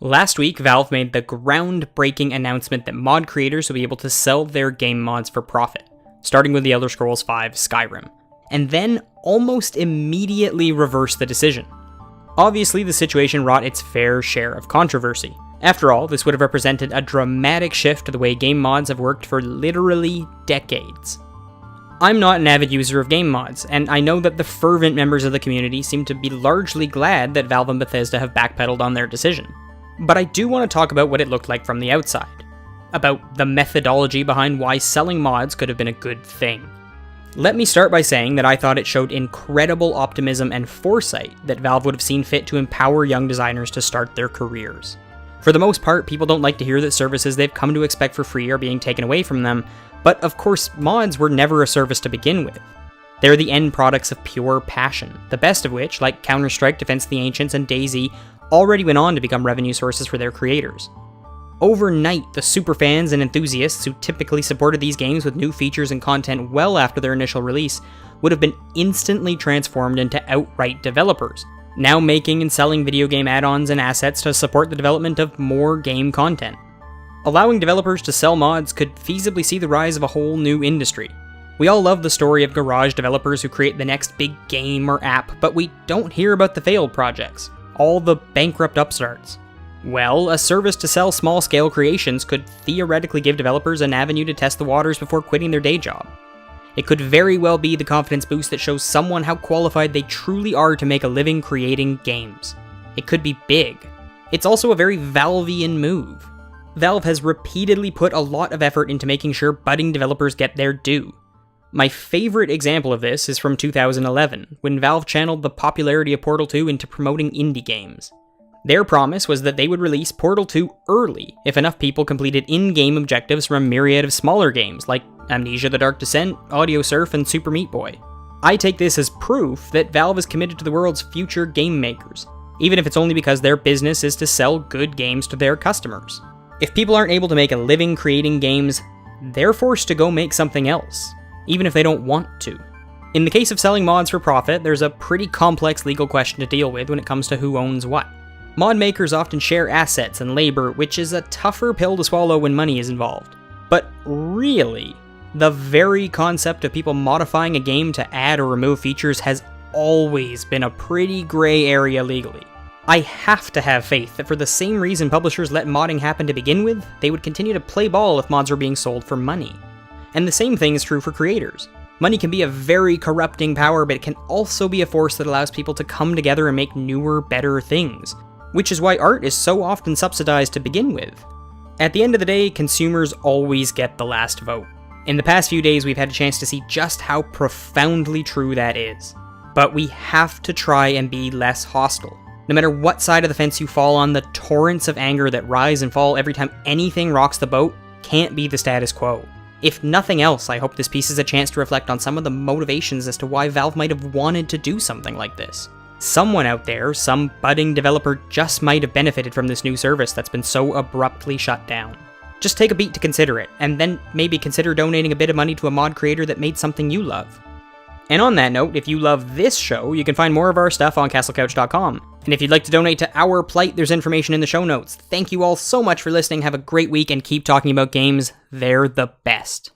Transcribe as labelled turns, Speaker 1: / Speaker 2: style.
Speaker 1: Last week, Valve made the groundbreaking announcement that mod creators will be able to sell their game mods for profit, starting with the Elder Scrolls V Skyrim, and then almost immediately reversed the decision. Obviously, the situation wrought its fair share of controversy. After all, this would have represented a dramatic shift to the way game mods have worked for literally decades. I'm not an avid user of game mods, and I know that the fervent members of the community seem to be largely glad that Valve and Bethesda have backpedaled on their decision. But I do want to talk about what it looked like from the outside, about the methodology behind why selling mods could have been a good thing. Let me start by saying that I thought it showed incredible optimism and foresight that Valve would have seen fit to empower young designers to start their careers. For the most part, people don't like to hear that services they've come to expect for free are being taken away from them, but of course, mods were never a service to begin with. They're the end products of pure passion, the best of which, like Counter-Strike, Defense of the Ancients, and DayZ, already went on to become revenue sources for their creators. Overnight, the superfans and enthusiasts who typically supported these games with new features and content well after their initial release would have been instantly transformed into outright developers, now making and selling video game add-ons and assets to support the development of more game content. Allowing developers to sell mods could feasibly see the rise of a whole new industry. We all love the story of garage developers who create the next big game or app, but we don't hear about the failed projects, all the bankrupt upstarts. Well, a service to sell small-scale creations could theoretically give developers an avenue to test the waters before quitting their day job. It could very well be the confidence boost that shows someone how qualified they truly are to make a living creating games. It could be big. It's also a very Valvean move. Valve has repeatedly put a lot of effort into making sure budding developers get their due. My favorite example of this is from 2011, when Valve channeled the popularity of Portal 2 into promoting indie games. Their promise was that they would release Portal 2 early if enough people completed in-game objectives from a myriad of smaller games like Amnesia: The Dark Descent, Audio Surf, and Super Meat Boy. I take this as proof that Valve is committed to the world's future game makers, even if it's only because their business is to sell good games to their customers. If people aren't able to make a living creating games, they're forced to go make something else, even if they don't want to. In the case of selling mods for profit, there's a pretty complex legal question to deal with when it comes to who owns what. Mod makers often share assets and labor, which is a tougher pill to swallow when money is involved. But really, the very concept of people modifying a game to add or remove features has always been a pretty gray area legally. I have to have faith that for the same reason publishers let modding happen to begin with, they would continue to play ball if mods were being sold for money. And the same thing is true for creators. Money can be a very corrupting power, but it can also be a force that allows people to come together and make newer, better things, which is why art is so often subsidized to begin with. At the end of the day, consumers always get the last vote. In the past few days, we've had a chance to see just how profoundly true that is. But we have to try and be less hostile. No matter what side of the fence you fall on, the torrents of anger that rise and fall every time anything rocks the boat can't be the status quo. If nothing else, I hope this piece is a chance to reflect on some of the motivations as to why Valve might have wanted to do something like this. Someone out there, some budding developer, just might have benefited from this new service that's been so abruptly shut down. Just take a beat to consider it, and then maybe consider donating a bit of money to a mod creator that made something you love. And on that note, if you love this show, you can find more of our stuff on castlecouch.com. And if you'd like to donate to our plight, there's information in the show notes. Thank you all so much for listening, have a great week, and keep talking about games. They're the best.